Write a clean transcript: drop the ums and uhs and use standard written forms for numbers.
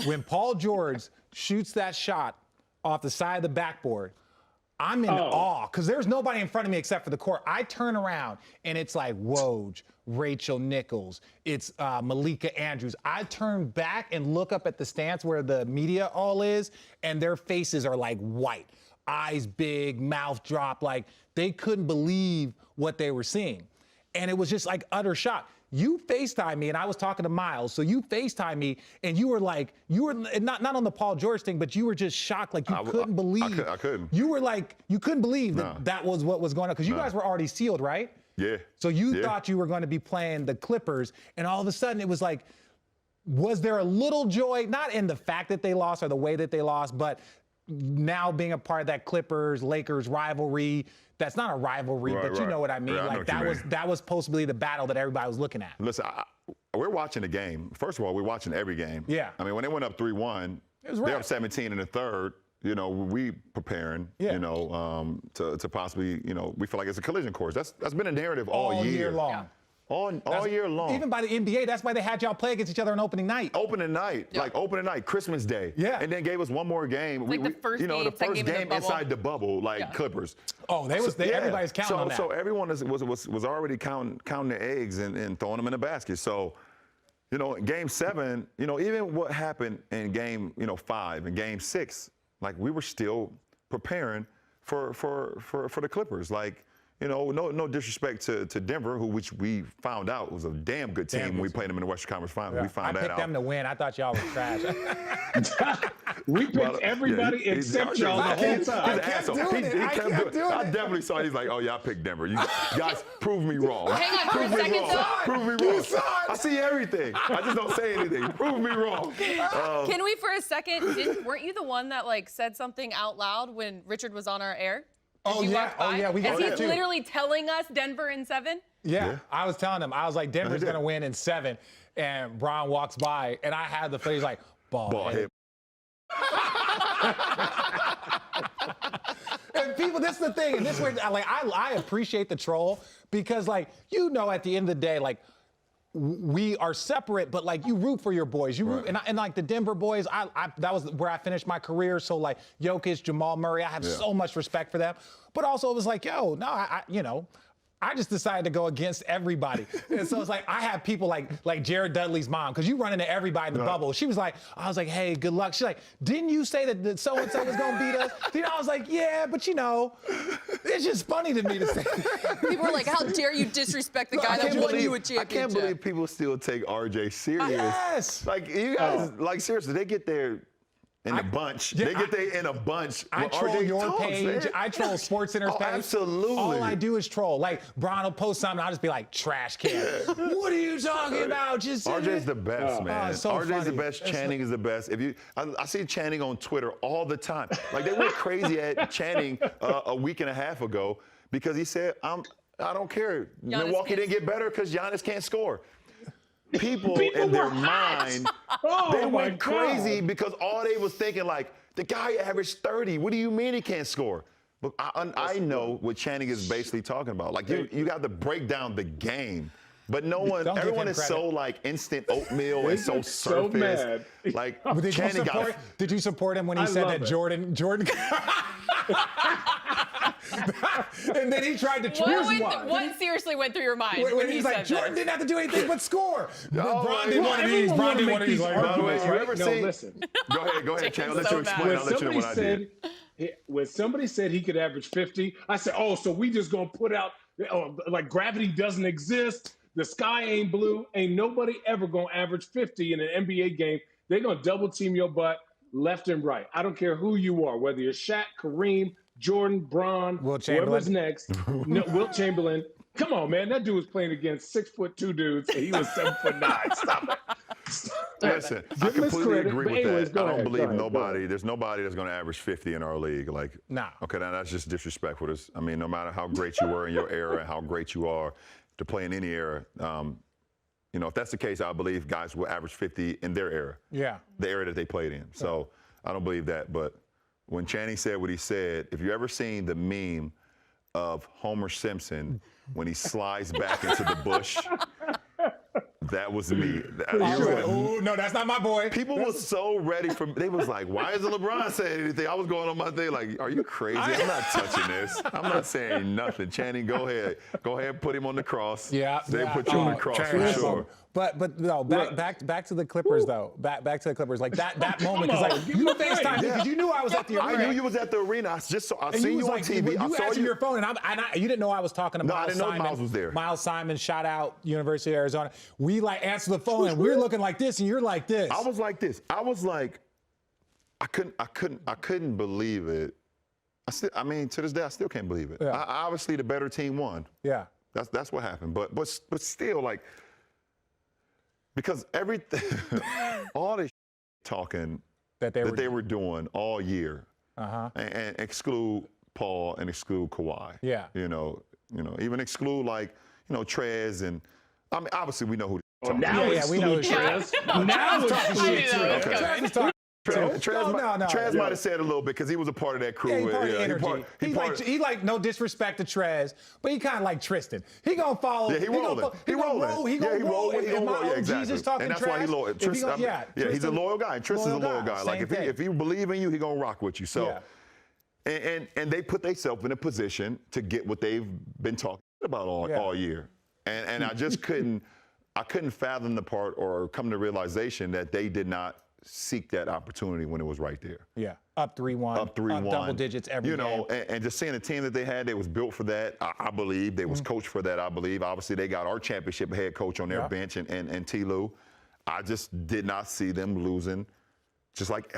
when Paul George shoots that shot off the side of the backboard, I'm in awe because there's nobody in front of me except for the court. I turn around and it's like Woj, Rachel Nichols, it's Malika Andrews. I turn back and look up at the stands where the media all is, and their faces are like white, eyes big, mouth drop, like they couldn't believe what they were seeing. And it was just like utter shock. You FaceTime me, and I was talking to Miles, so you FaceTime me, and you were like, you were not on the Paul George thing, but you were just shocked, like you couldn't believe. I couldn't. You were like, you couldn't believe that was what was going on, because you guys were already sealed, right? Yeah. So you thought you were going to be playing the Clippers, and all of a sudden it was like, was there a little joy, not in the fact that they lost or the way that they lost, but now being a part of that Clippers-Lakers rivalry? That's not a rivalry, but you know what I mean. Right, like that was supposed to be the battle that everybody was looking at. Listen, we're watching the game. First of all, we're watching every game. Yeah. I mean, when they went up 3-1, they're up 17 in the third. You know, we preparing. You know, to possibly, you know, we feel like it's a collision course. That's been a narrative all year long. Yeah. All year long. Even by the NBA, that's why they had y'all play against each other on opening night. Opening night, like opening night, Christmas Day. Yeah. And then gave us one more game. Like the first game inside the bubble, like Clippers. Oh, everybody's counting on that. So everyone was already counting the eggs and throwing them in the basket. So, you know, game 7, you know, even what happened in game, 5 and game 6, like we were still preparing for the Clippers. Like, you know, no disrespect to Denver, which we found out was a damn good team when we played them in the Western Conference Finals. Yeah. We found that out. I picked them to win. I thought y'all were trash. We picked everybody except y'all the whole time. I kept doing it. I definitely saw it. He's like, oh, yeah, I picked Denver. You guys, prove me wrong. Hang on for a second, though. Prove me wrong. I see everything. I just don't say anything. Prove me wrong. Can we, for a second, weren't you the one that, like, said something out loud when Richard was on our air? Oh, yeah. We got Is he literally telling us Denver in 7? Yeah, I was telling him. I was like, Denver's going to win in 7. And Bron walks by, and I had the face like, ball head. And people, this is the thing. And this way, like, I appreciate the troll because, like, you know, at the end of the day, like, we are separate, but like you root for your boys. You root, and like the Denver boys, that was where I finished my career. So like Jokic, Jamal Murray, I have so much respect for them. But also it was like, yo, no, you know, I just decided to go against everybody. And so it's like, I have people like Jared Dudley's mom, because you run into everybody in the bubble. She was like, I was like, hey, good luck. She's like, didn't you say that so-and-so was going to beat us? You know, I was like, yeah, but you know, it's just funny to me to say that. People were like, how dare you disrespect the guy that won you a championship? I can't believe people still take RJ serious. Yes. Like, you guys, like, seriously, they get there in a bunch. They get there in a bunch. I troll your page. I troll SportsCenter's page. Absolutely. All I do is troll. Like, Bron will post something, I'll just be like, trash can. What are you talking about? Just RJ's the best, man. So RJ's the best. Channing is the best. I see Channing on Twitter all the time. Like, they went crazy at Channing a week and a half ago because he said, I don't care. Milwaukee didn't get better because Giannis can't score. People in their mind, they went crazy because all they was thinking, like, the guy averaged 30. What do you mean he can't score? But I know what Channing is basically talking about. Like, you got to break down the game. But everyone is so, like, instant oatmeal and so surface. Like, did you support him when he said that Jordan and then he tried to What seriously went through your mind when he he's said like, Jordan didn't have to do anything but score. Bron didn't want to be these. Bron didn't want to be these. Listen. Go ahead, Chan. I'll let you explain. I'll let you know what I did. When somebody said he could average 50, I said, oh, so we just going to put out, like, gravity doesn't exist. The sky ain't blue. Ain't nobody ever going to average 50 in an NBA game. They're going to double team your butt left and right. I don't care who you are, whether you're Shaq, Kareem, Jordan, Bron, whoever's next. Wilt Chamberlain. Come on, man. That dude was playing against 6'2" dudes, and he was 7'9". Stop it. Listen, I completely agree with that. I don't believe nobody. There's nobody that's going to average 50 in our league. Like, okay, now that's just disrespectful. I mean, no matter how great you were in your era and how great you are to play in any era, you know, if that's the case, I believe guys will average 50 in their era. Yeah. The era that they played in. So I don't believe that. But when Channing said what he said, if you ever seen the meme of Homer Simpson when he slides back into the bush That was me. I was like, ooh, no, that's not my boy. People were so ready for. They was like, "Why isn't LeBron saying anything?" I was going on my thing like, "Are you crazy? I'm not touching this. I'm not saying nothing." Channing, go ahead, put him on the cross. Yeah, they put you on the cross for sure. But no, back to the Clippers though. Back to the Clippers. Like that moment, because like you FaceTime me because you knew I was at the arena. I knew you was at the arena. I seen you on TV. You answered your phone, and you didn't know I was talking about. No, I didn't know Miles was there. Miles Simon, shout out University of Arizona. We like answer the phone, and we're looking like this, and you're like this. I was like this. I was like, I couldn't believe it. I mean, to this day, I still can't believe it. Yeah. Obviously, the better team won. Yeah. That's what happened. But still, like, because everything, all this talking that they were doing all year, and exclude Paul and exclude Kawhi. Yeah. You know, even exclude like, Trez and I mean, obviously we know who. Now we know who Trez. Now it's talking shit. Trez might have said a little bit because he was a part of that crew. Yeah, he part of the energy. He like no disrespect to Trez, but he kind of like Tristan. He gonna follow. Yeah, he rolling. He gonna roll. Yeah, exactly. And that's why he loyal. Tristan, he's a loyal guy. Tristan's a loyal guy. Like if he believe in you, he gonna rock with you. So, and they put themselves in a position to get what they've been talking about all year. And I just couldn't fathom the part or come to realization that they did not seek that opportunity when it was right there. Yeah, up 3-1, up double digits every game. And just seeing the team that they had, they was built for that. I believe they was coached for that. I believe. Obviously, they got our championship head coach on their bench and T. Lue. I just did not see them losing, just like